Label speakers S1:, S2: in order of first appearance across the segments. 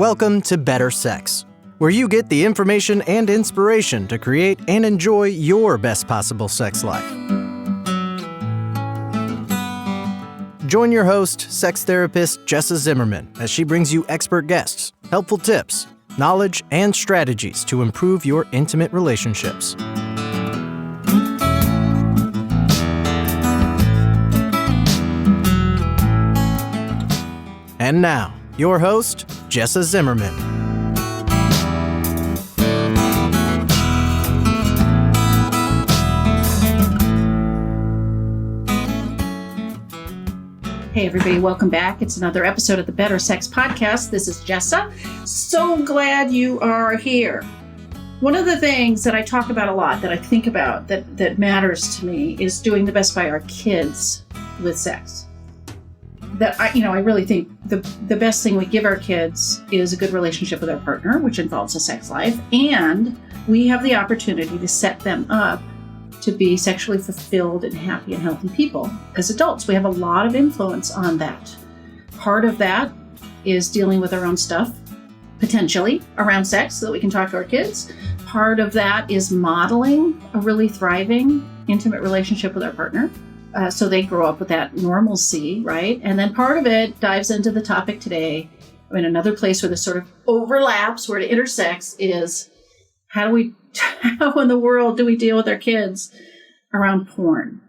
S1: Welcome to Better Sex, where you get the information and inspiration to create and enjoy your best possible sex life. Join your host, sex therapist Jessa Zimmerman, as she brings you expert guests, helpful tips, knowledge, and strategies to improve your intimate relationships. And now, your host, Jessa Zimmerman.
S2: Hey everybody, welcome back. It's another episode of the Better Sex Podcast. This is Jessa. So glad you are here. One of the things that I talk about a lot, that I think about, that matters to me, is doing the best by our kids with sex. That I really think the best thing we give our kids is a good relationship with our partner, which involves a sex life, and we have the opportunity to set them up to be sexually fulfilled and happy and healthy people. As adults, we have a lot of influence on that. Part of that is dealing with our own stuff, potentially, around sex, so that we can talk to our kids. Part of that is modeling a really thriving, intimate relationship with our partner. So they grow up with that normalcy, right? And then part of it dives into the topic today. I mean, another place where this sort of overlaps, where it intersects, is how in the world do we deal with our kids around porn,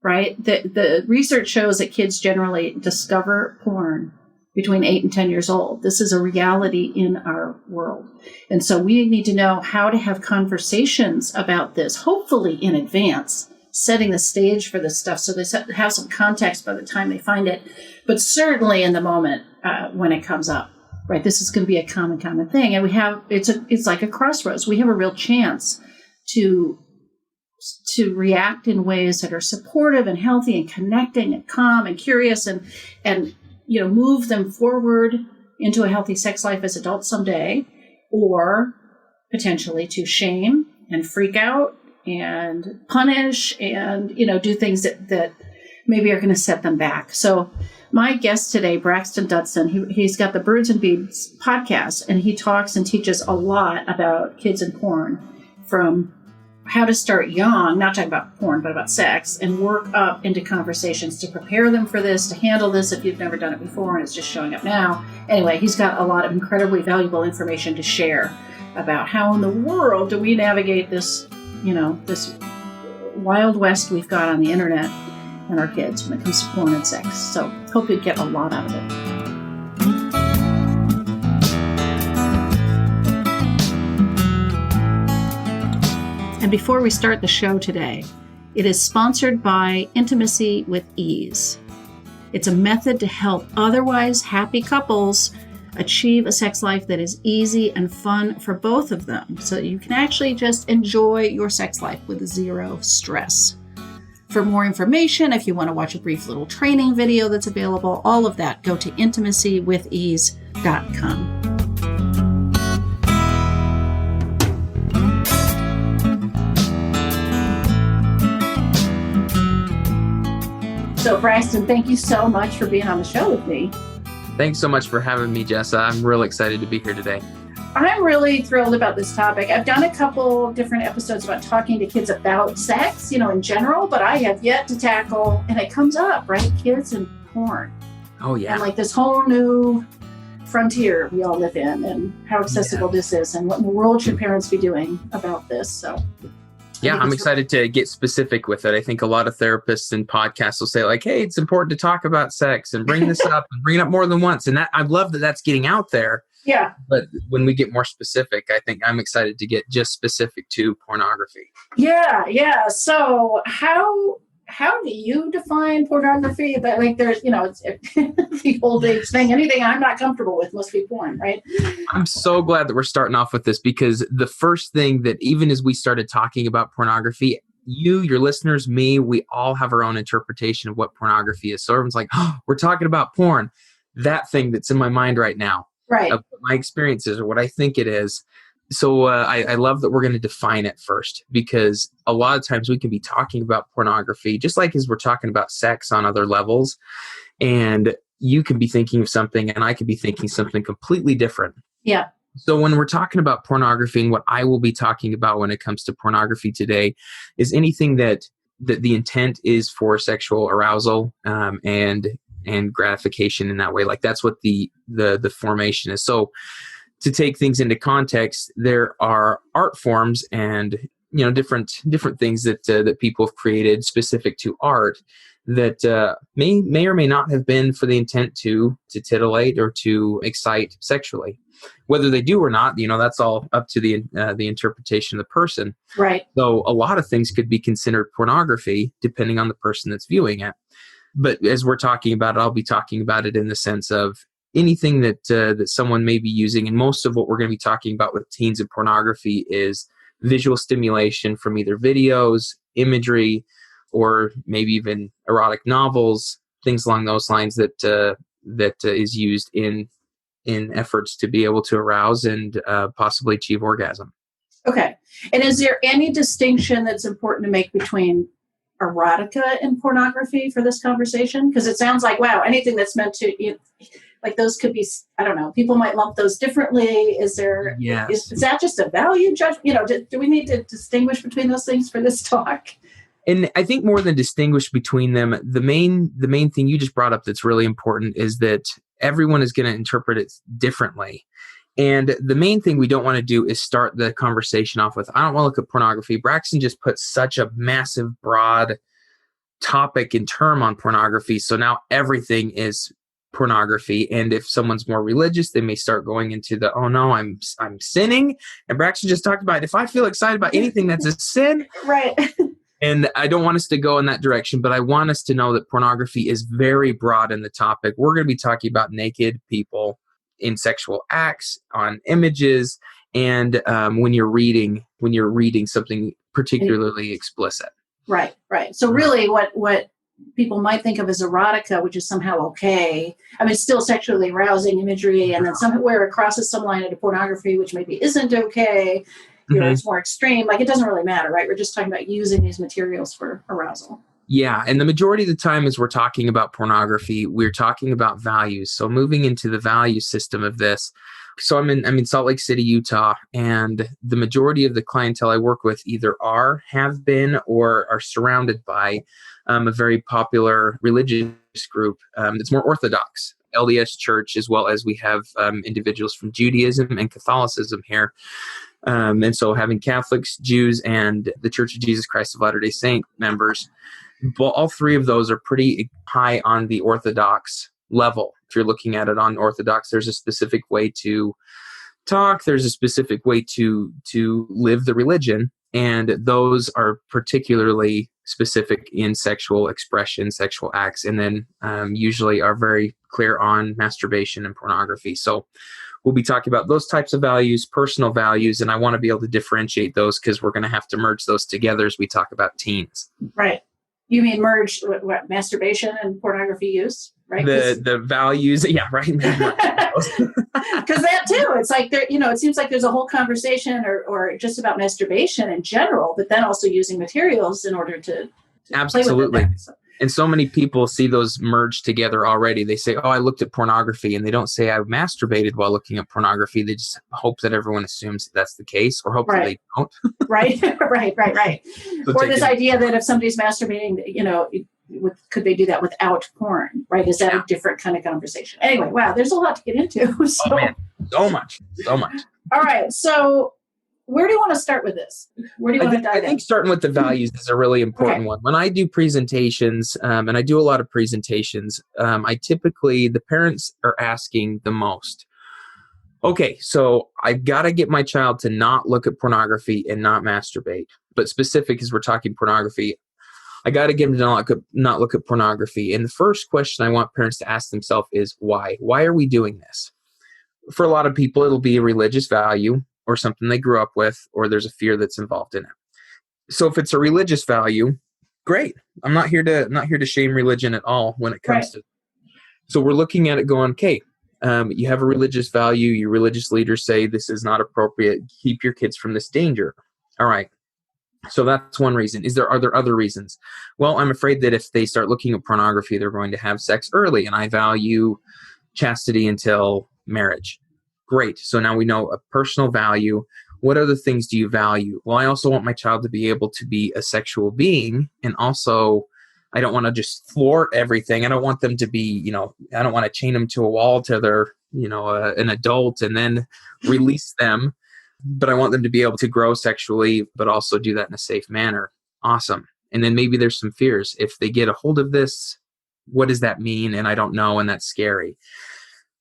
S2: right? The research shows that kids generally discover porn between 8 and 10 years old. This is a reality in our world. And so we need to know how to have conversations about this, hopefully in advance, setting the stage for this stuff so they have some context by the time they find it, but certainly in the moment when it comes up, right? This is going to be a common thing, and it's like a crossroads. We have a real chance to react in ways that are supportive and healthy and connecting and calm and curious and move them forward into a healthy sex life as adults someday, or potentially to shame and freak out and punish and, do things that maybe are going to set them back. So my guest today, Braxton Dutson, he's got the Birds and Beads podcast, and he talks and teaches a lot about kids and porn, from how to start young, not talking about porn, but about sex, and work up into conversations to prepare them for this, to handle this if you've never done it before and it's just showing up now. Anyway, he's got a lot of incredibly valuable information to share about how in the world do we navigate this this wild west we've got on the internet and our kids when it comes to porn and sex. So hope you get a lot out of it. And before we start the show today, it is sponsored by Intimacy with Ease. It's a method to help otherwise happy couples achieve a sex life that is easy and fun for both of them, so that you can actually just enjoy your sex life with zero stress. For more information, if you want to watch a brief little training video that's available, all of that, go to intimacywithease.com. So Braxton, thank you so much for being on the show with me.
S3: Thanks so much for having me, Jessa. I'm real excited to be here today.
S2: I'm really thrilled about this topic. I've done a couple different episodes about talking to kids about sex, in general, but I have yet to tackle, and it comes up, right? Kids and porn.
S3: Oh, yeah.
S2: And like this whole new frontier we all live in, and how accessible this is, and what in the world should parents be doing about this. So
S3: yeah, I'm excited to get specific with it. I think a lot of therapists and podcasts will say like, hey, it's important to talk about sex and bring this up and bring it up more than once. And I love that that's getting out there.
S2: Yeah.
S3: But when we get more specific, I think I'm excited to get just specific to pornography.
S2: Yeah. So how do you define pornography? But like there's, it's the old age thing. Anything I'm not comfortable with must be porn, right?
S3: I'm so glad that we're starting off with this, because the first thing that, even as we started talking about pornography, you, your listeners, me, we all have our own interpretation of what pornography is. So everyone's like, oh, we're talking about porn. That thing that's in my mind right now,
S2: right?
S3: Of what my experience is or what I think it is. So I love that we're going to define it first, because a lot of times we can be talking about pornography, just like as we're talking about sex on other levels. And you can be thinking of something and I could be thinking something completely different.
S2: Yeah.
S3: So when we're talking about pornography, and what I will be talking about when it comes to pornography today is anything that the intent is for sexual arousal, and gratification in that way. Like that's what the formation is. So to take things into context, there are art forms and different things that people have created specific to art that may or may not have been for the intent to titillate or to excite sexually. Whether they do or not, that's all up to the interpretation of the person.
S2: Right.
S3: So a lot of things could be considered pornography depending on the person that's viewing it. But as we're talking about it, I'll be talking about it in the sense of anything that someone may be using. And most of what we're going to be talking about with teens and pornography is visual stimulation from either videos, imagery, or maybe even erotic novels, things along those lines that is used in efforts to be able to arouse and possibly achieve orgasm.
S2: Okay. And is there any distinction that's important to make between erotica and pornography for this conversation? Because it sounds like, wow, anything that's meant to, like those could be, I don't know, people might lump those differently. Is there,
S3: yes.
S2: is that just a value judgment? Do we need to distinguish between those things for this talk?
S3: And I think more than distinguish between them, the main thing you just brought up that's really important is that everyone is going to interpret it differently. And the main thing we don't want to do is start the conversation off with, I don't want to look at pornography. Braxton just put such a massive, broad topic and term on pornography. So now everything is pornography. And if someone's more religious, they may start going into the, oh no, I'm sinning. And Braxton just talked about, if I feel excited about anything that's a sin.
S2: Right.
S3: And I don't want us to go in that direction, but I want us to know that pornography is very broad in the topic. We're going to be talking about naked people in sexual acts, on images, and when you're reading something particularly explicit.
S2: Right. So really what people might think of as erotica, which is somehow okay. I mean, it's still sexually arousing imagery, and then somewhere it crosses some line into pornography, which maybe isn't okay. It's more extreme. Like, it doesn't really matter, right? We're just talking about using these materials for arousal.
S3: Yeah. And the majority of the time as we're talking about pornography, we're talking about values. So moving into the value system of this. So I'm in Salt Lake City, Utah, and the majority of the clientele I work with either have been, or are surrounded by a very popular religious group that's more orthodox, LDS Church, as well as we have individuals from Judaism and Catholicism here. And so having Catholics, Jews, and the Church of Jesus Christ of Latter-day Saint members, well, all three of those are pretty high on the Orthodox level. If you're looking at it on Orthodox, there's a specific way to talk. There's a specific way to live the religion. And those are particularly specific in sexual expression, sexual acts, and then usually are very clear on masturbation and pornography. So we'll be talking about those types of values, personal values, and I want to be able to differentiate those because we're going to have to merge those together as we talk about teens.
S2: Right. You mean merge what masturbation and pornography use, right?
S3: The values, yeah, right. Because
S2: that too, it's like there, it seems like there's a whole conversation or just about masturbation in general, but then also using materials in order to
S3: absolutely.
S2: play with it.
S3: And so many people see those merged together already. They say, oh, I looked at pornography, and they don't say I masturbated while looking at pornography. They just hope that everyone assumes that that's the case, or hope that they don't.
S2: Right.
S3: So
S2: or this idea that if somebody's masturbating, could they do that without porn, right? Is that a different kind of conversation? Anyway, wow, there's a lot to get into. So.
S3: Oh man, so much.
S2: All right, so where do you want to start with this? Where do you want to dive in?
S3: I think starting with the values is a really important one. When I do presentations, and I do a lot of presentations, the parents are asking the most. Okay, so I got to get my child to not look at pornography and not masturbate. But specific as we're talking pornography, I got to get them to not look at pornography. And the first question I want parents to ask themselves is why? Why are we doing this? For a lot of people, it'll be a religious value, or something they grew up with, or there's a fear that's involved in it. So if it's a religious value, great. I'm not here to shame religion at all when it comes to. So we're looking at it going, okay, you have a religious value. Your religious leaders say this is not appropriate. Keep your kids from this danger. All right. So that's one reason. Are there other reasons? Well, I'm afraid that if they start looking at pornography, they're going to have sex early, and I value chastity until marriage. Great. So now we know a personal value. What other things do you value? Well, I also want my child to be able to be a sexual being. And also, I don't want to just thwart everything. I don't want them to be, I don't want to chain them to a wall till they're, an adult and then release them. But I want them to be able to grow sexually, but also do that in a safe manner. Awesome. And then maybe there's some fears. If they get a hold of this, what does that mean? And I don't know. And that's scary.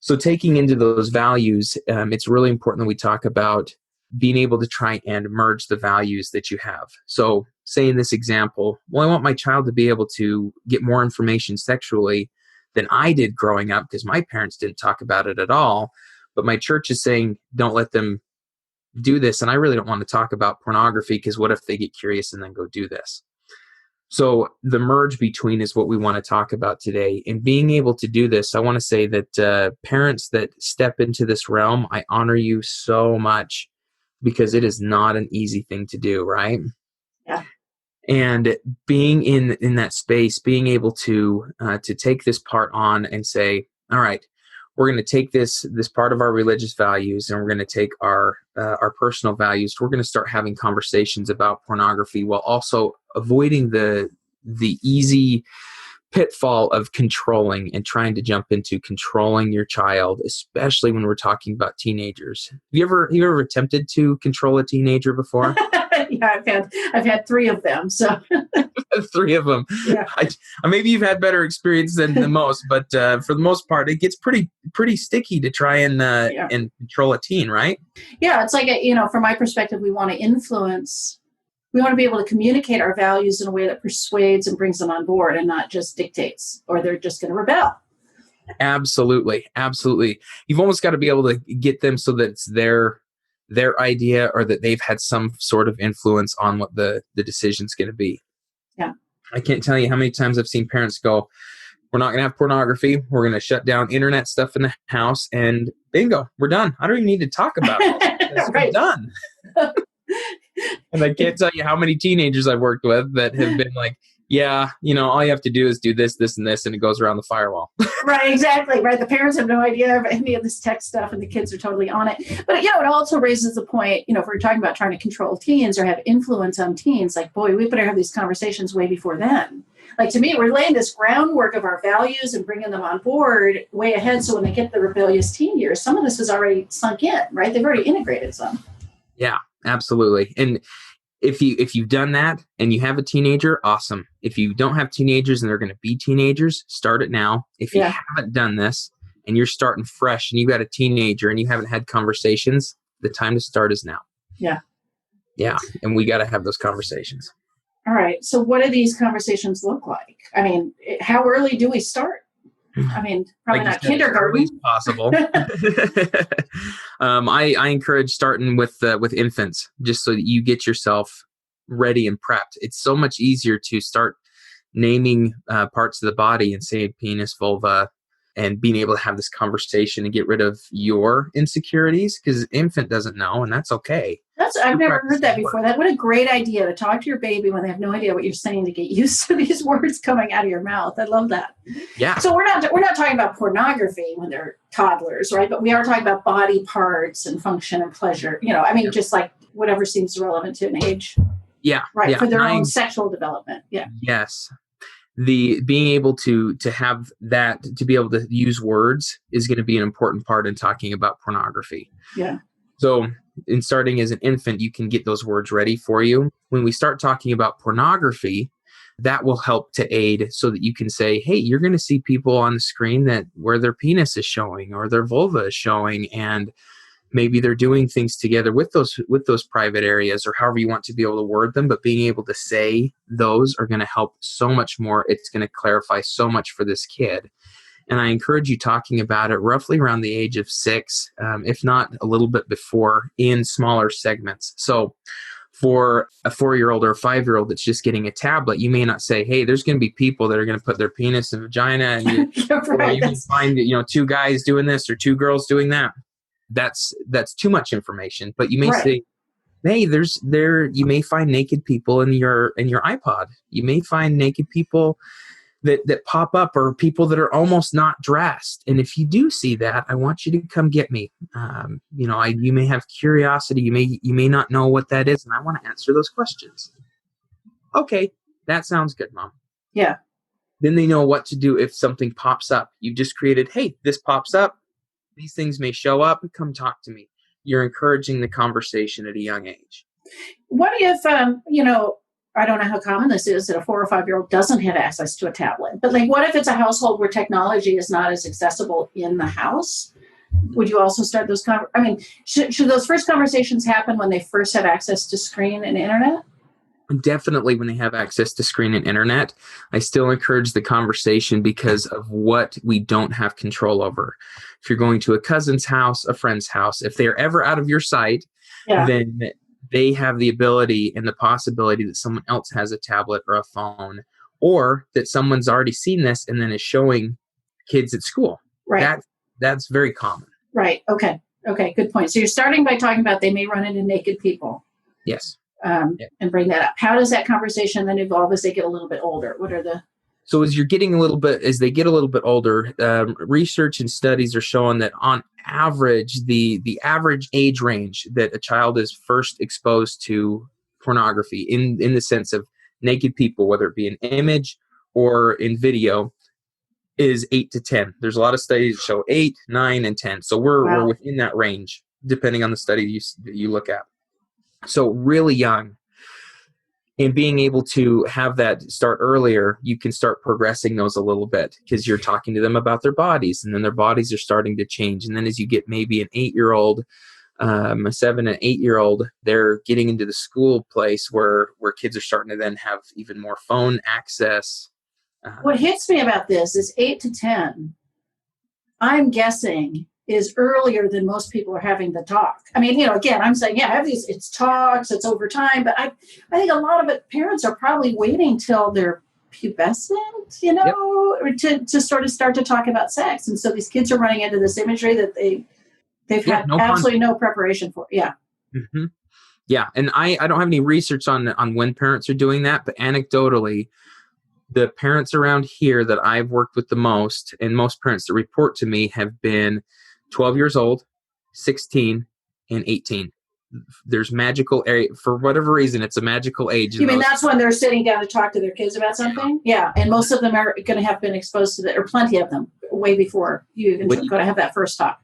S3: So taking into those values, it's really important that we talk about being able to try and merge the values that you have. So say in this example, well, I want my child to be able to get more information sexually than I did growing up because my parents didn't talk about it at all. But my church is saying, don't let them do this. And I really don't want to talk about pornography because what if they get curious and then go do this? So the merge between is what we want to talk about today. And being able to do this, I want to say that parents that step into this realm, I honor you so much because it is not an easy thing to do, right?
S2: Yeah.
S3: And being in that space, being able to take this part on and say, all right, we're going to take this part of our religious values and we're going to take our personal values. We're going to start having conversations about pornography while also avoiding the easy pitfall of controlling and trying to jump into controlling your child, especially when we're talking about teenagers. Have you ever attempted to control a teenager before?
S2: Yeah, I've had 3 of them. So
S3: 3 of them.
S2: Yeah.
S3: Maybe you've had better experience than most, but for the most part, it gets pretty sticky to try and control a teen, right?
S2: Yeah, it's like from my perspective, we want to influence. We want to be able to communicate our values in a way that persuades and brings them on board, and not just dictates, or they're just going to rebel.
S3: Absolutely, absolutely. You've almost got to be able to get them so that it's their idea, or that they've had some sort of influence on what the decision's going to be.
S2: Yeah.
S3: I can't tell you how many times I've seen parents go, we're not going to have pornography. We're going to shut down internet stuff in the house, and bingo, we're done. I don't even need to talk about it.
S2: Right.
S3: We're done. And I can't tell you how many teenagers I've worked with that have been like, yeah, all you have to do is do this, this, and this, and it goes around the firewall.
S2: Right, exactly. Right. The parents have no idea of any of this tech stuff, and the kids are totally on it. But, it also raises the point, if we're talking about trying to control teens or have influence on teens, like, boy, we better have these conversations way before then. Like, to me, we're laying this groundwork of our values and bringing them on board way ahead. So when they get the rebellious teen years, some of this is already sunk in, right? They've already integrated some.
S3: Yeah, absolutely. And if you've done that and you have a teenager, awesome. If you don't have teenagers and they're going to be teenagers, start it now. If you haven't done this and you're starting fresh and you got a teenager and you haven't had conversations, the time to start is now.
S2: Yeah.
S3: Yeah. And we got to have those conversations.
S2: All right. So what do these conversations look like? I mean, how early do we start? I mean, probably not kindergarten.
S3: As possible. I encourage starting with infants, just so that you get yourself ready and prepped. It's so much easier to start naming parts of the body and saying penis, vulva, and being able to have this conversation and get rid of your insecurities, because infant doesn't know, and that's okay.
S2: I've never heard that before. What a great idea, to talk to your baby when they have no idea what you're saying, to get used to these words coming out of your mouth. I love that.
S3: Yeah.
S2: So we're not talking about pornography when they're toddlers, right? But we are talking about body parts and function and pleasure. Just like whatever seems relevant to an age.
S3: Yeah.
S2: Right.
S3: Yeah.
S2: For their own sexual development. Yeah.
S3: Yes. The being able to have that, to be able to use words, is going to be an important part in talking about pornography.
S2: Yeah.
S3: So in starting as an infant, you can get those words ready for you. When we start talking about pornography, that will help to aid so that you can say, hey, you're going to see people on the screen where their penis is showing or their vulva is showing, and maybe they're doing things together with those private areas, or however you want to be able to word them. But being able to say those are going to help so much more. It's going to clarify so much for this kid. And I encourage you talking about it roughly around the age of 6, if not a little bit before, in smaller segments. So for a 4-year-old or a 5-year-old that's just getting a tablet, you may not say, hey, there's going to be people that are going to put their penis and vagina, and you can find 2 guys doing this or 2 girls doing that. That's too much information. But you may say, hey, you may find naked people in your iPod. You may find naked people that pop up, or people that are almost not dressed. And if you do see that, I want you to come get me. You may have curiosity. You may not know what that is, and I want to answer those questions. Okay, that sounds good, Mom.
S2: Yeah.
S3: Then they know what to do if something pops up. You've just created, hey, this pops up. These things may show up. Come talk to me. You're encouraging the conversation at a young age.
S2: What if, I don't know how common this is that a 4 or 5-year-old doesn't have access to a tablet, but like, what if it's a household where technology is not as accessible in the house? Would you also start those should those first conversations happen when they first have access to screen and internet?
S3: Definitely when they have access to screen and internet. I still encourage the conversation because of what we don't have control over. If you're going to a cousin's house, a friend's house, if they're ever out of your sight, then they have the ability and the possibility that someone else has a tablet or a phone, or that someone's already seen this and then is showing kids at school.
S2: Right.
S3: That's very common.
S2: Right. Okay. Good point. So you're starting by talking about they may run into naked people.
S3: Yes.
S2: And bring that up. How does that conversation then evolve as they get a little bit older? What are the...
S3: So as they get a little bit older, research and studies are showing that on average, the average age range that a child is first exposed to pornography in the sense of naked people, whether it be an image or in video, is 8 to 10. There's a lot of studies that show 8, 9, and 10. So we're within that range, depending on the study you look at. So really young. And being able to have that start earlier, you can start progressing those a little bit because you're talking to them about their bodies, and then their bodies are starting to change. And then as you get maybe an 8-year-old, a 7 and 8-year-old, they're getting into the school place where kids are starting to then have even more phone access.
S2: What hits me about this is 8 to 10, I'm guessing, is earlier than most people are having the talk. I mean, again, I'm saying, I have these, it's talks, it's over time, but I think a lot of it, parents are probably waiting till they're pubescent, to start to talk about sex. And so these kids are running into this imagery that they've had absolutely no preparation for. Yeah.
S3: Mm-hmm. Yeah. And I don't have any research on when parents are doing that, but anecdotally, the parents around here that I've worked with the most, and most parents that report to me, have been 12 years old, 16, and 18. There's magical area. For whatever reason, it's a magical age.
S2: You mean that's when they're sitting down to talk to their kids about something? Yeah. And most of them are going to have been exposed to that, or plenty of them, way before you even going to have that first talk.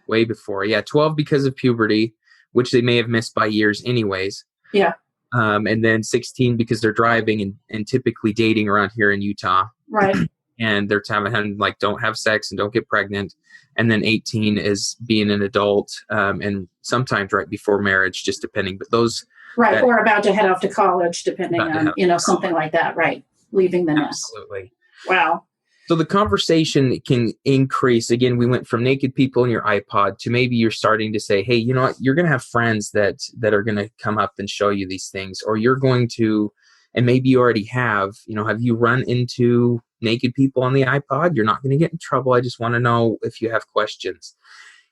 S3: Way before. Yeah. 12 because of puberty, which they may have missed by years anyways.
S2: Yeah.
S3: And then 16 because they're driving and typically dating around here in Utah.
S2: Right.
S3: And they're don't have sex and don't get pregnant. And then 18 is being an adult, and sometimes right before marriage, just depending. But those...
S2: Right, or about to head off to college, depending on, something like that, right? Leaving the nest.
S3: Absolutely.
S2: Wow.
S3: So the conversation can increase. Again, we went from naked people in your iPod to maybe you're starting to say, hey, you know what? You're going to have friends that are going to come up and show you these things. Or you're going to, and maybe you already have you run into naked people on the iPod? You're not going to get in trouble. I just want to know if you have questions.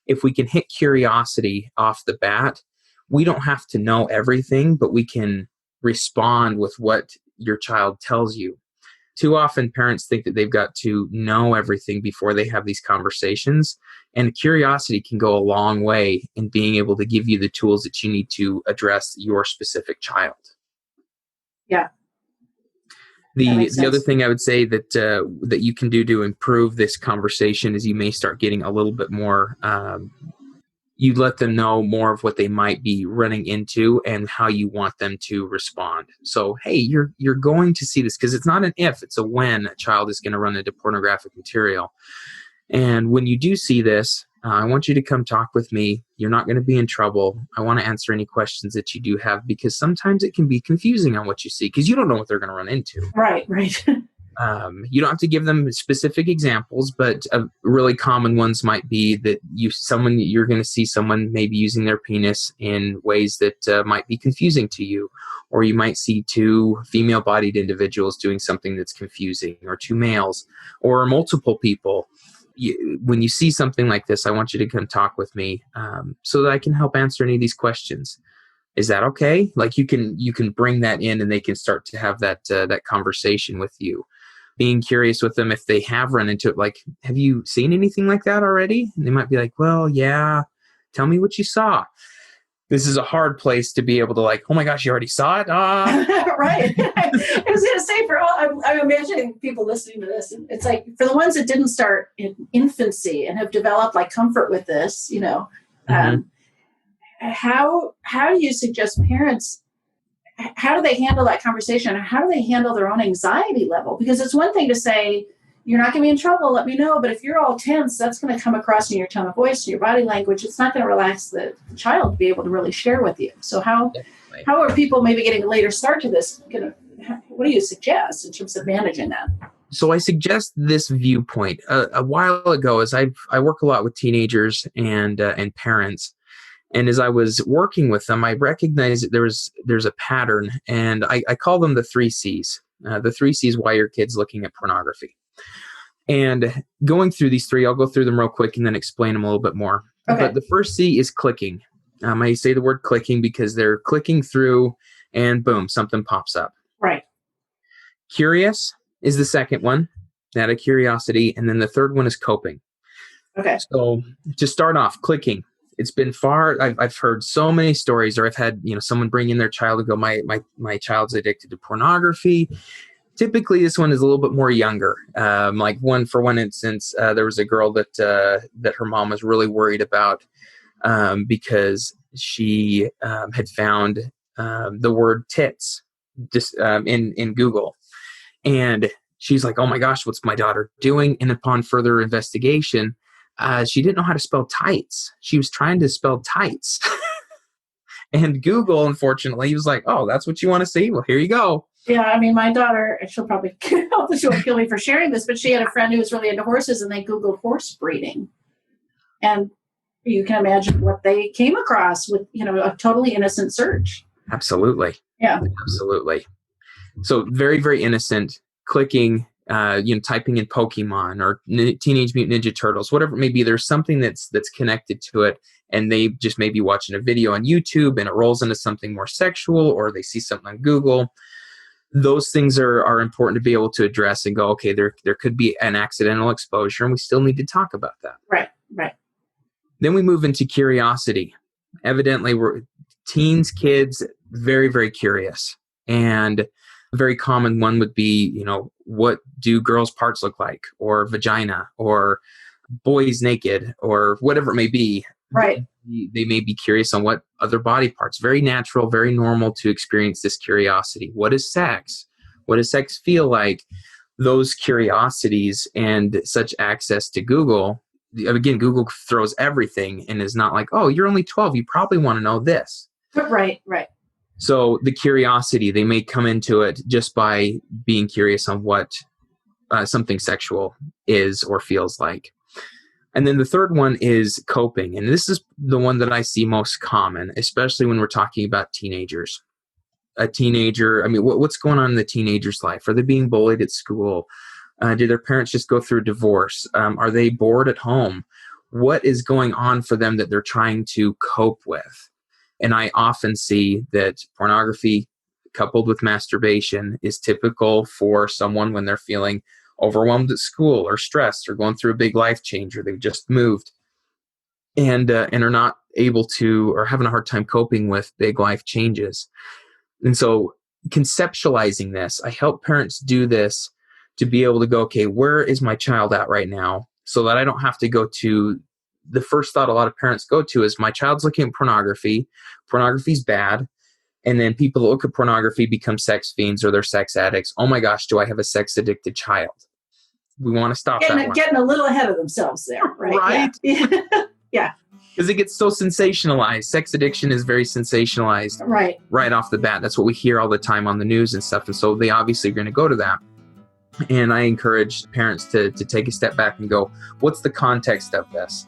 S3: If we can hit curiosity off the bat, we don't have to know everything, but we can respond with what your child tells you. Too often parents think that they've got to know everything before they have these conversations, and curiosity can go a long way in being able to give you the tools that you need to address your specific child.
S2: Yeah.
S3: The other thing I would say that you can do to improve this conversation is you may start getting a little bit more, you let them know more of what they might be running into and how you want them to respond. So, hey, you're going to see this, because it's not an if, it's a when a child is going to run into pornographic material. And when you do see this, I want you to come talk with me. You're not going to be in trouble. I want to answer any questions that you do have, because sometimes it can be confusing on what you see, because you don't know what they're going to run into.
S2: Right.
S3: You don't have to give them specific examples, but really common ones might be that you're going to see someone maybe using their penis in ways that might be confusing to you, or you might see 2 female-bodied individuals doing something that's confusing, or 2 males, or multiple people. When you see something like this, I want you to come talk with me so that I can help answer any of these questions. Is that okay? Like you can bring that in, and they can start to have that conversation with you. being curious with them if they have run into it. Like, have you seen anything like that already? And they might be like, well, yeah, tell me what you saw. This is a hard place to be able to like, oh my gosh, you already saw it?
S2: Right. I was going to say, for all, I'm imagining people listening to this, it's like for the ones that didn't start in infancy and have developed like comfort with this, how do you suggest parents, how do they handle that conversation? How do they handle their own anxiety level? Because it's one thing to say, you're not going to be in trouble, let me know. But if you're all tense, that's going to come across in your tone of voice, in your body language. It's not going to relax the child to be able to really share with you. So how are people maybe getting a later start to this? What do you suggest in terms of managing that?
S3: So I suggest this viewpoint. A while ago, as I work a lot with teenagers and parents, and as I was working with them, I recognized that there's a pattern, and I call them the 3 C's. The 3 C's why your kid's looking at pornography. And going through these 3, I'll go through them real quick and then explain them a little bit more. Okay. But the first C is clicking. I say the word clicking because they're clicking through and boom, something pops up.
S2: Right.
S3: Curious is the second one, that of curiosity. And then the third one is coping.
S2: Okay.
S3: So to start off, clicking. It's been I've heard so many stories, or I've had, someone bring in their child and go, my child's addicted to pornography. Typically, this one is a little bit more younger. Like one instance, there was a girl that her mom was really worried about because she had found the word tits just in Google, and she's like, "Oh my gosh, what's my daughter doing?" And upon further investigation, she didn't know how to spell tights. She was trying to spell tights, and Google, unfortunately, was like, "Oh, that's what you want to see? Well, here you go."
S2: Yeah, I mean, my daughter, she'll probably she'll kill me for sharing this, but she had a friend who was really into horses, and they Googled horse breeding. And you can imagine what they came across with, a totally innocent search.
S3: Absolutely.
S2: Yeah.
S3: Absolutely. So very, very innocent, clicking, typing in Pokemon or Teenage Mutant Ninja Turtles, whatever it may be. There's something that's connected to it, and they just may be watching a video on YouTube and it rolls into something more sexual, or they see something on Google. Those things are important to be able to address and go, okay, there could be an accidental exposure, and we still need to talk about that.
S2: Right.
S3: Then we move into curiosity. Evidently, we're teens, kids, very, very curious. And a very common one would be, what do girls' parts look like, or vagina, or boys naked, or whatever it may be.
S2: Right.
S3: They may be curious on what other body parts. Very natural, very normal to experience this curiosity. What is sex? What does sex feel like? Those curiosities and such access to Google. Again, Google throws everything and is not like, oh, you're only 12. You probably want to know this.
S2: Right.
S3: So the curiosity, they may come into it just by being curious on what something sexual is or feels like. And then the third one is coping. And this is the one that I see most common, especially when we're talking about teenagers. A teenager, I mean, what's going on in the teenager's life? Are they being bullied at school? Did their parents just go through a divorce? Are they bored at home? What is going on for them that they're trying to cope with? And I often see that pornography coupled with masturbation is typical for someone when they're feeling overwhelmed at school or stressed or going through a big life change, or they've just moved and are not able to, or having a hard time coping with big life changes. And so conceptualizing this, I help parents do this to be able to go, okay, where is my child at right now? So that I don't have to go to the first thought a lot of parents go to is my child's looking at pornography. Pornography's bad. And then people that look at pornography become sex fiends or they're sex addicts. Oh my gosh, do I have a sex addicted child? We want to stop that one.
S2: Getting a little ahead of themselves there, right?
S3: Right?
S2: Yeah.
S3: Because it gets so sensationalized. Sex addiction is very sensationalized right off the bat. That's what we hear all the time on the news and stuff. And so they obviously are going to go to that. And I encourage parents to take a step back and go, what's the context of this?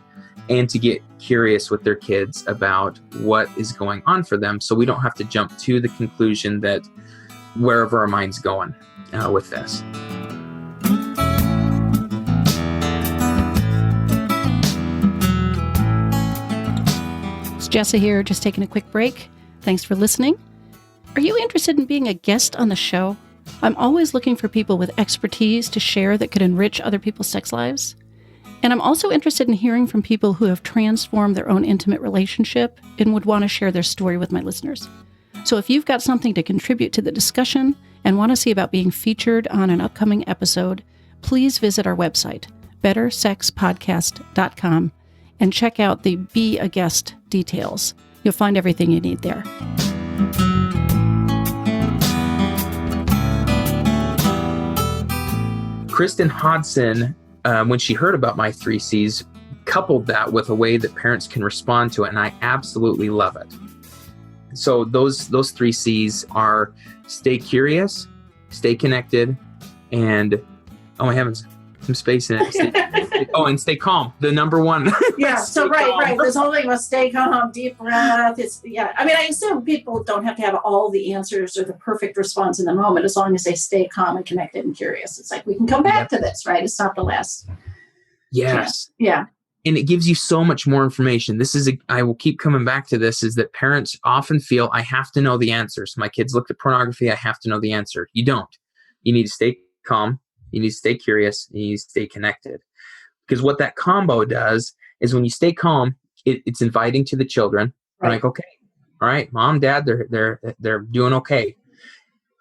S3: And to get curious with their kids about what is going on for them, so we don't have to jump to the conclusion that wherever our mind's going with this.
S2: It's Jessa here, just taking a quick break. Thanks for listening. Are you interested in being a guest on the show? I'm always looking for people with expertise to share that could enrich other people's sex lives. And I'm also interested in hearing from people who have transformed their own intimate relationship and would want to share their story with my listeners. So if you've got something to contribute to the discussion and want to see about being featured on an upcoming episode, please visit our website, bettersexpodcast.com, and check out the Be a Guest details. You'll find everything you need there.
S3: Kristen Hodson, when she heard about my 3 C's, coupled that with a way that parents can respond to it, and I absolutely love it. So those 3 C's are stay curious, stay connected, and oh my heavens, some space in it. And stay calm. The number one.
S2: Yeah. So right. This whole thing about stay calm, deep breath. I mean, I assume people don't have to have all the answers or the perfect response in the moment, as long as they stay calm and connected and curious. It's like, we can come back to this, right? It's not the last.
S3: Yes.
S2: Chance. Yeah.
S3: And it gives you so much more information. I will keep coming back to this, is that parents often feel, I have to know the answers. My kids looked at pornography, I have to know the answer. You don't. You need to stay calm. You need to stay curious. And you need to stay connected. Because what that combo does is, when you stay calm, it's inviting to the children. Right. Like, okay, all right, mom, dad, they're doing okay.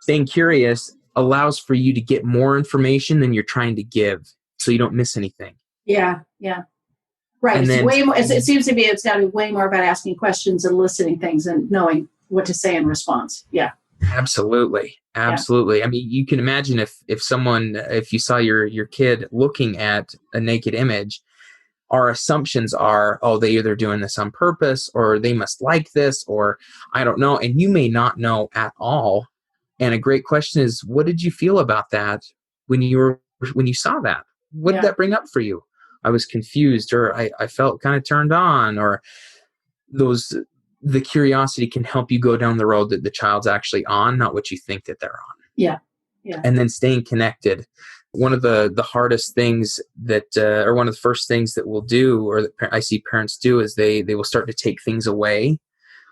S3: Staying curious allows for you to get more information than you're trying to give, so you don't miss anything.
S2: Yeah. Right. And it's way more. It seems to me it's got to be way more about asking questions and listening things and knowing what to say in response. Yeah.
S3: Absolutely. Yeah. I mean, you can imagine if you saw your kid looking at a naked image, our assumptions are, oh, they either doing this on purpose, or they must like this, or I don't know. And you may not know at all. And a great question is, what did you feel about that when you saw that? What did that bring up for you? I was confused, or I felt kind of turned on, or the curiosity can help you go down the road that the child's actually on, not what you think that they're on.
S2: Yeah.
S3: And then staying connected. One of the hardest things that, or one of the first things that we'll do, or that I see parents do, is they will start to take things away,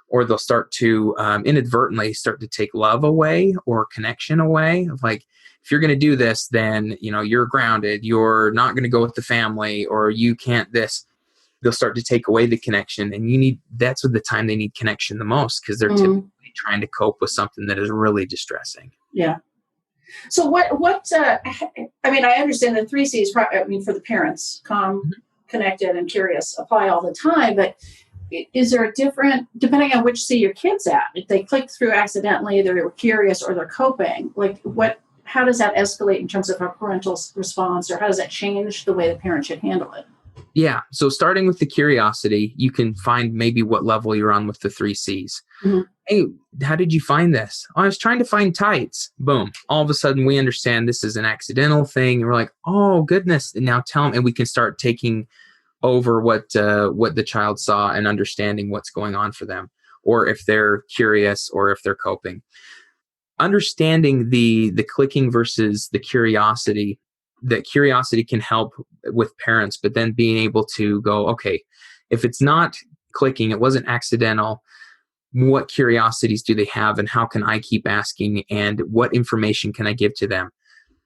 S3: or they'll start to inadvertently start to take love away or connection away. Of like, if you're going to do this, then, you're grounded, you're not going to go with the family, or you can't this. They'll start to take away the connection, and that's the time they need connection the most, because they're typically trying to cope with something that is really distressing.
S2: Yeah. So what, I understand the 3 C's, for the parents, calm, connected, and curious, apply all the time, but is there a different, depending on which C your kid's at, if they click through accidentally, they're curious, or they're coping, how does that escalate in terms of a parental response, or how does that change the way the parent should handle it?
S3: Yeah. So starting with the curiosity, you can find maybe what level you're on with the 3 C's. Mm-hmm. Hey, how did you find this? Oh, I was trying to find tights. Boom. All of a sudden we understand this is an accidental thing. And we're like, oh goodness. And now tell them, and we can start taking over what the child saw and understanding what's going on for them, or if they're curious, or if they're coping. Understanding the clicking versus the curiosity. That curiosity can help with parents, but then being able to go, okay, if it's not clicking, it wasn't accidental, what curiosities do they have, and how can I keep asking, and what information can I give to them?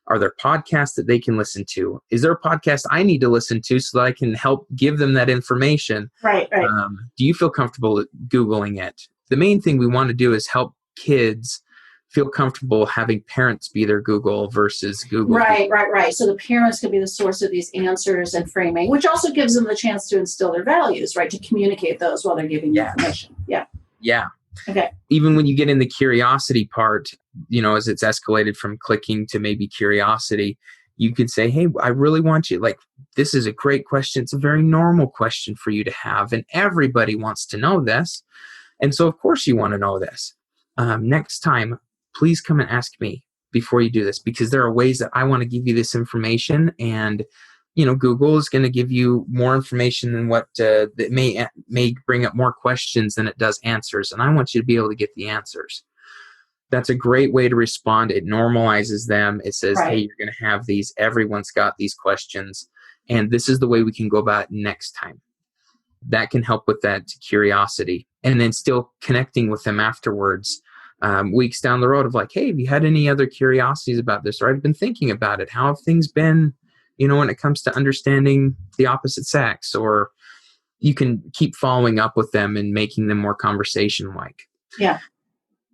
S3: Are there podcasts that they can listen to? Is there a podcast I need to listen to so that I can help give them that information?
S2: Right.
S3: Do you feel comfortable Googling it? The main thing we want to do is help kids feel comfortable having parents be their Google versus Google.
S2: Right. So the parents can be the source of these answers and framing, which also gives them the chance to instill their values, right? To communicate those while they're giving you information. Yeah. Okay.
S3: Even when you get in the curiosity part, as it's escalated from clicking to maybe curiosity, you can say, hey, I really want you, this is a great question. It's a very normal question for you to have. And everybody wants to know this. And so of course you want to know this. Next time, please come and ask me before you do this, because there are ways that I want to give you this information, and Google is going to give you more information than what that may bring up more questions than it does answers, and I want you to be able to get the answers. That's a great way to respond. It normalizes them. It says, hey, you're going to have these. Everyone's got these questions, and this is the way we can go about it next time. That can help with that curiosity, and then still connecting with them afterwards. weeks down the road of like, hey, have you had any other curiosities about this? Or I've been thinking about it. How have things been, when it comes to understanding the opposite sex? Or you can keep following up with them and making them more conversation-like.
S2: Yeah.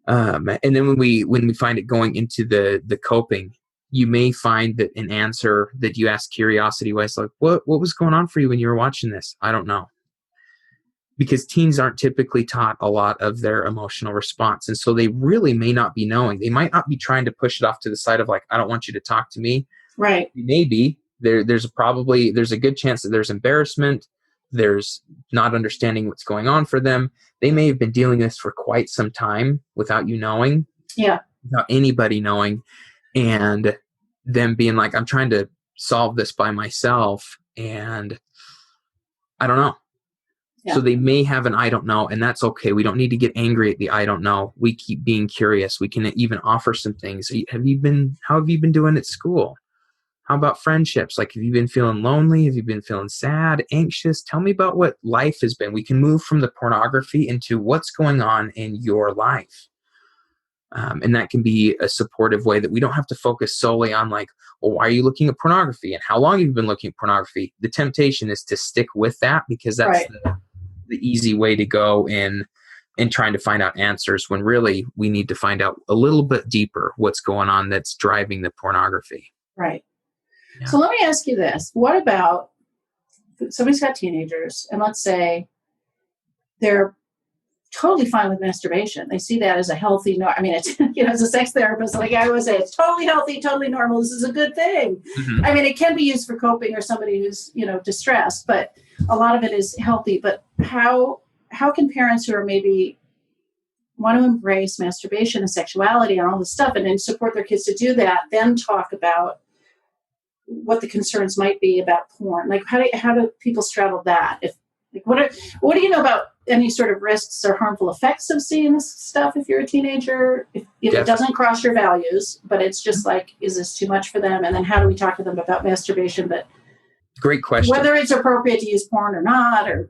S3: And then when we find it going into the coping, you may find that an answer that you ask curiosity-wise, like, what was going on for you when you were watching this? I don't know. Because teens aren't typically taught a lot of their emotional response. And so they really may not be knowing. They might not be trying to push it off to the side of like, I don't want you to talk to me.
S2: Right.
S3: Maybe there's a good chance that there's embarrassment. There's not understanding what's going on for them. They may have been dealing with this for quite some time without you knowing.
S2: Yeah.
S3: Without anybody knowing. And them being like, I'm trying to solve this by myself. And I don't know. Yeah. So they may have an I don't know, and that's okay. We don't need to get angry at the I don't know. We keep being curious. We can even offer some things. How have you been doing at school? How about friendships? Like, have you been feeling lonely? Have you been feeling sad, anxious? Tell me about what life has been. We can move from the pornography into what's going on in your life. And that can be a supportive way that we don't have to focus solely on like, well, why are you looking at pornography? And how long have you been looking at pornography? The temptation is to stick with that because that's right. The easy way to go in trying to find out answers when really we need to find out a little bit deeper what's going on that's driving the pornography.
S2: Right. Yeah. So let me ask you this. What about somebody's got teenagers and let's say they're totally fine with masturbation. They see that as a healthy, it's, as a sex therapist, like I always say, it's totally healthy, totally normal. This is a good thing. Mm-hmm. It can be used for coping or somebody who's, distressed, but a lot of it is healthy. But how can parents who are maybe want to embrace masturbation and sexuality and all this stuff and then support their kids to do that, then talk about what the concerns might be about porn? Like how do people straddle that? What do you know about any sort of risks or harmful effects of seeing this stuff if you're a teenager? If it doesn't cross your values, but it's just like, is this too much for them? And then how do we talk to them about masturbation? But
S3: great question.
S2: Whether it's appropriate to use porn or not, or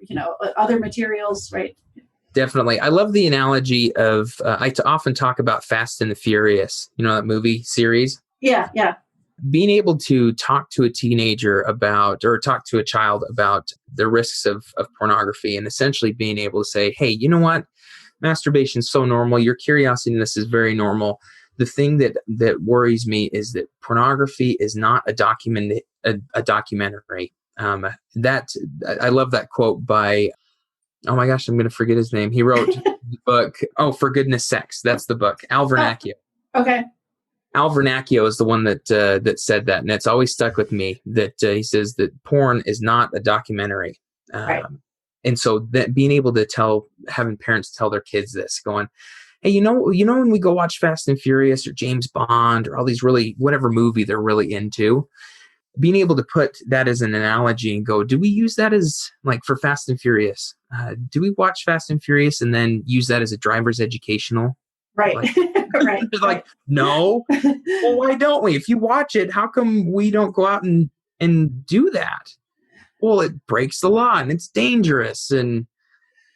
S2: other materials, right?
S3: Definitely. I love the analogy of I often talk about Fast and the Furious. You know that movie series?
S2: Yeah.
S3: Being able to talk to a teenager about, or talk to a child about the risks of pornography and essentially being able to say, hey, you know what? Masturbation is so normal. Your curiosity in this is very normal. The thing that worries me is that pornography is not a documentary. I love that quote by, oh my gosh, I'm going to forget his name. He wrote the book, Oh, For Goodness Sex. That's the book. Al Vernacchio.
S2: Okay.
S3: Al Vernacchio is the one that said that, and it's always stuck with me. That he says that porn is not a documentary,
S2: right.
S3: And so that being able to having parents tell their kids this, going, hey, when we go watch Fast and Furious or James Bond or all these really whatever movie they're really into, being able to put that as an analogy and go, do we use that as like for Fast and Furious? Do we watch Fast and Furious and then use that as a driver's educational?
S2: Right. Right.
S3: Like, no. Well, why don't we? If you watch it, how come we don't go out and do that? Well, it breaks the law and it's dangerous and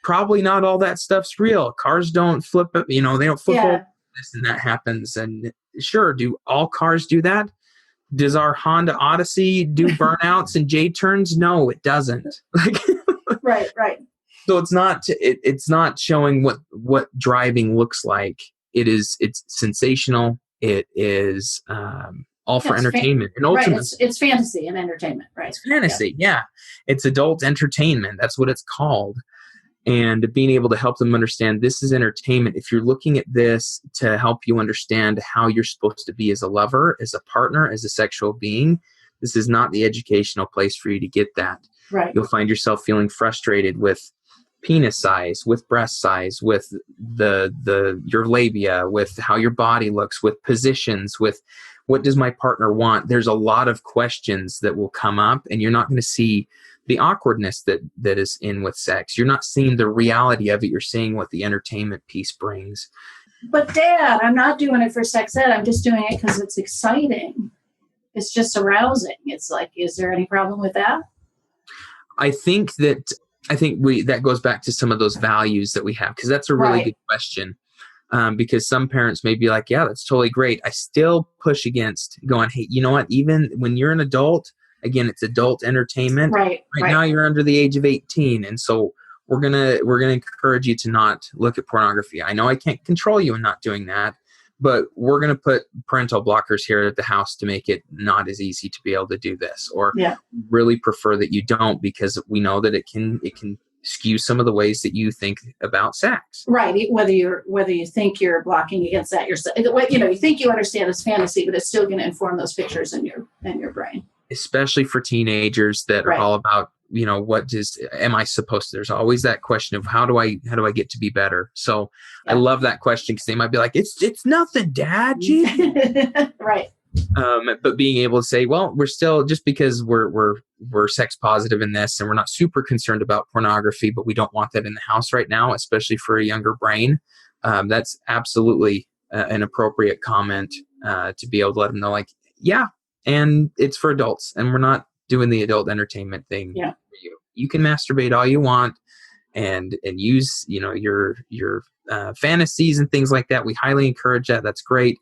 S3: probably not all that stuff's real. Cars don't flip it, they don't flip over this and that happens. And sure, do all cars do that? Does our Honda Odyssey do burnouts and J-turns? No, it doesn't.
S2: Right.
S3: So it's not showing what driving looks like. It's sensational. It is all for entertainment. And ultimately,
S2: right. It's fantasy and entertainment, right?
S3: It's fantasy, yeah. It's adult entertainment. That's what it's called. And being able to help them understand this is entertainment. If you're looking at this to help you understand how you're supposed to be as a lover, as a partner, as a sexual being, this is not the educational place for you to get that.
S2: Right.
S3: You'll find yourself feeling frustrated with penis size, with breast size, with your labia, with how your body looks, with positions, with what does my partner want? There's a lot of questions that will come up, and you're not going to see the awkwardness that is in with sex. You're not seeing the reality of it. You're seeing what the entertainment piece brings.
S2: But Dad, I'm not doing it for sex ed. I'm just doing it because it's exciting. It's just arousing. It's like, is there any problem with that?
S3: I think that goes back to some of those values that we have, because that's a really good question. Because some parents may be like, yeah, that's totally great. I still push against going, hey, you know what? Even when you're an adult, again, it's adult entertainment.
S2: Right
S3: Now you're under the age of 18. And so we're gonna encourage you to not look at pornography. I know I can't control you in not doing that, but we're gonna put parental blockers here at the house to make it not as easy to be able to do this. Or really prefer that you don't, because we know that it can skew some of the ways that you think about sex.
S2: Right. Whether you think you're blocking against that yourself, you think you understand it's fantasy, but it's still going to inform those pictures in your brain.
S3: Especially for teenagers that are all about, am I supposed to? There's always that question of how do I get to be better? So I love that question, because they might be like, it's nothing, Dad.
S2: Right.
S3: But being able to say, well, we're still, just because we're sex positive in this, and we're not super concerned about pornography, but we don't want that in the house right now, especially for a younger brain. That's absolutely an appropriate comment to be able to let them know, like, yeah, and it's for adults, and we're not doing the adult entertainment thing for you. You can masturbate all you want and use, your fantasies and things like that. We highly encourage that. That's great.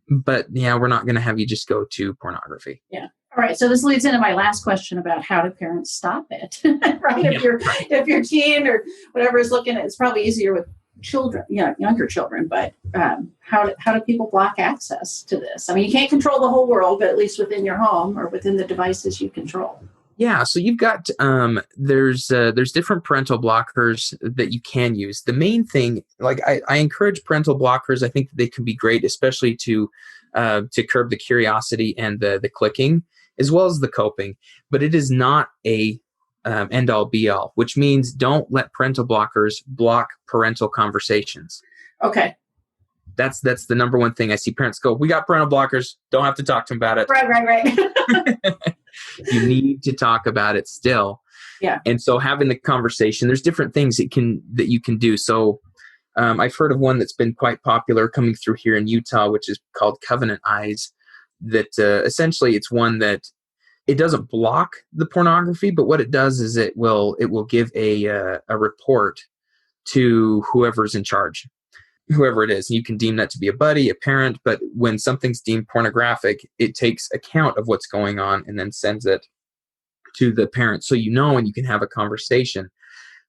S3: But we're not going to have you just go to pornography. Yeah.
S2: All right. So this leads into my last question about how do parents stop it, right? If your teen or whatever is looking at, it's probably easier with children, younger children, but how do people block access to this? I mean, you can't control the whole world, but at least within your home or within the devices you control.
S3: Yeah, so you've got there's different parental blockers that you can use. The main thing, like I encourage parental blockers. I think that they can be great, especially to curb the curiosity and the clicking, as well as the coping. But it is not a end all be all, which means don't let parental blockers block parental conversations.
S2: Okay.
S3: That's the number one thing I see parents go, we got parental blockers, don't have to talk to them about it.
S2: Right.
S3: You need to talk about it still.
S2: Yeah.
S3: And so having the conversation, there's different things that you can do. So I've heard of one that's been quite popular coming through here in Utah, which is called Covenant Eyes, that essentially it's one that it doesn't block the pornography, but what it does is it will give a report to whoever's in charge, whoever it is. And you can deem that to be a buddy, a parent, but when something's deemed pornographic, it takes account of what's going on and then sends it to the parent. So and you can have a conversation.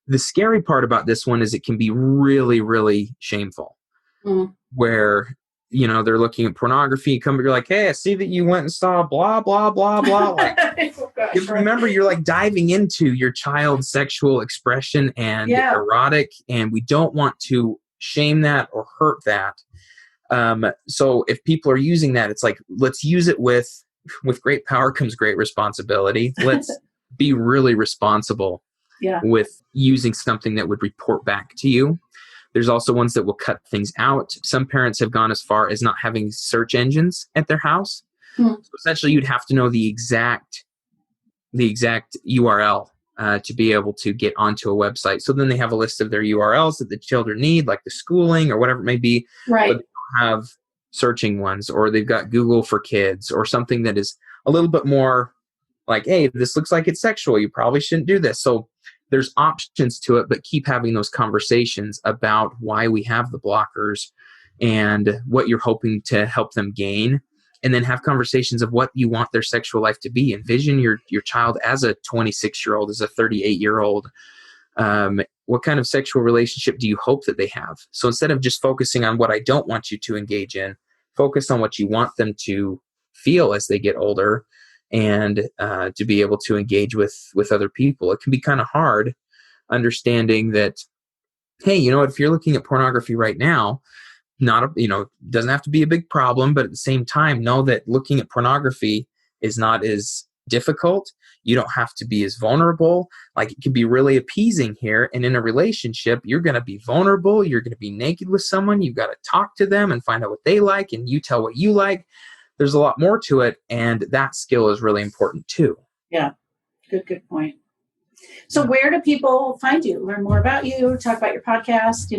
S3: The scary part about this one is it can be really, really shameful. Where, they're looking at pornography, you're like, hey, I see that you went and saw blah, blah, blah, blah. Like, remember, you're like diving into your child's sexual expression and erotic, and we don't want to shame that or hurt that. So if people are using that, it's like, let's use it with great power comes great responsibility. Let's be really responsible with using something that would report back to you. There's also ones that will cut things out. Some parents have gone as far as not having search engines at their house. So essentially you'd have to know the exact URL to be able to get onto a website. So then they have a list of their URLs that the children need, like the schooling or whatever it may be.
S2: Right.
S3: But they don't have searching ones, or they've got Google for Kids or something that is a little bit more like, hey, this looks like it's sexual. You probably shouldn't do this. So there's options to it, but keep having those conversations about why we have the blockers and what you're hoping to help them gain. And then have conversations of what you want their sexual life to be. Envision your child as a 26-year-old, as a 38-year-old. What kind of sexual relationship do you hope that they have? So instead of just focusing on what I don't want you to engage in, focus on what you want them to feel as they get older and to be able to engage with other people. It can be kind of hard understanding that, hey, if you're looking at pornography right now, doesn't have to be a big problem, but at the same time, know that looking at pornography is not as difficult. You don't have to be as vulnerable. Like, it can be really appeasing here. And in a relationship, you're going to be vulnerable. You're going to be naked with someone. You've got to talk to them and find out what they like, and you tell what you like. There's a lot more to it. And that skill is really important too.
S2: Yeah. Good point. So where do people find you? Learn more about you, talk about your podcast,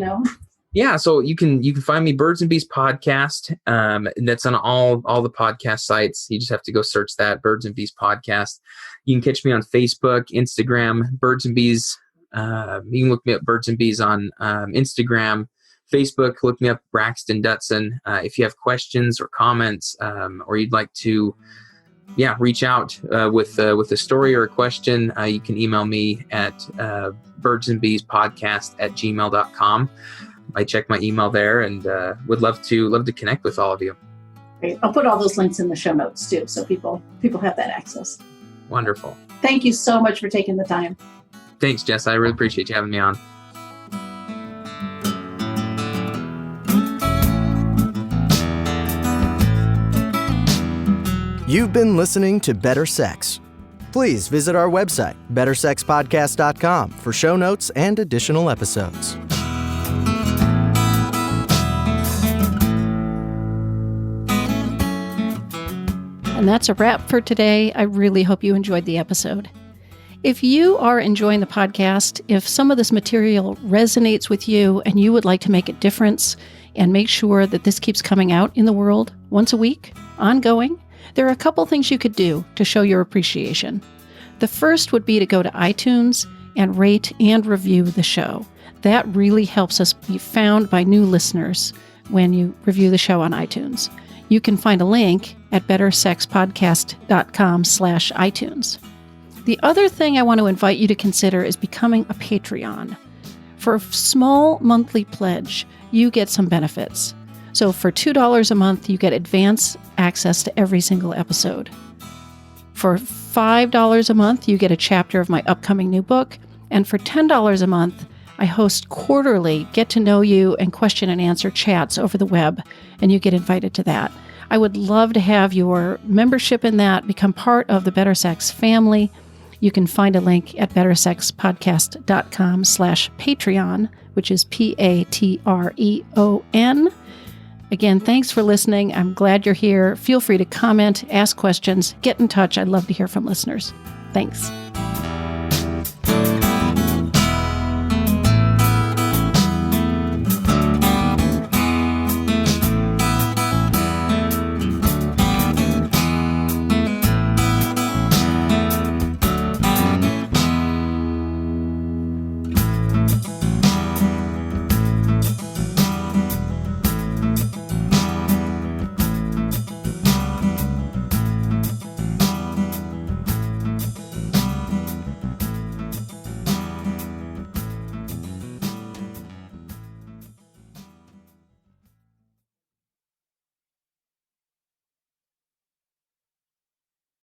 S3: Yeah, so you can find me, Birds and Bees Podcast. And that's on all the podcast sites. You just have to go search that, Birds and Bees Podcast. You can catch me on Facebook, Instagram, Birds and Bees. You can look me up, Birds and Bees, on Instagram, Facebook, look me up, Braxton Dutson. If you have questions or comments, or you'd like to reach out with a story or a question, you can email me at birdsandbeespodcast@gmail.com. I check my email there, and would love to connect with all of you.
S2: Great. I'll put all those links in the show notes too, so people have that access.
S3: Wonderful.
S2: Thank you so much for taking the time.
S3: Thanks, Jess. I really appreciate you having me on.
S1: You've been listening to Better Sex. Please visit our website, bettersexpodcast.com, for show notes and additional episodes.
S4: And that's a wrap for today. I really hope you enjoyed the episode. If you are enjoying the podcast, if some of this material resonates with you and you would like to make a difference and make sure that this keeps coming out in the world once a week, ongoing, there are a couple things you could do to show your appreciation. The first would be to go to iTunes and rate and review the show. That really helps us be found by new listeners when you review the show on iTunes. You can find a link at bettersexpodcast.com/iTunes. The other thing I want to invite you to consider is becoming a Patreon. For a small monthly pledge, you get some benefits. So for $2 a month, you get advance access to every single episode. For $5 a month, you get a chapter of my upcoming new book. And for $10 a month, I host quarterly get-to-know-you and question-and-answer chats over the web, and you get invited to that. I would love to have your membership in that, become part of the Better Sex family. You can find a link at bettersexpodcast.com/Patreon, which is Patreon. Again, thanks for listening. I'm glad you're here. Feel free to comment, ask questions, get in touch. I'd love to hear from listeners. Thanks.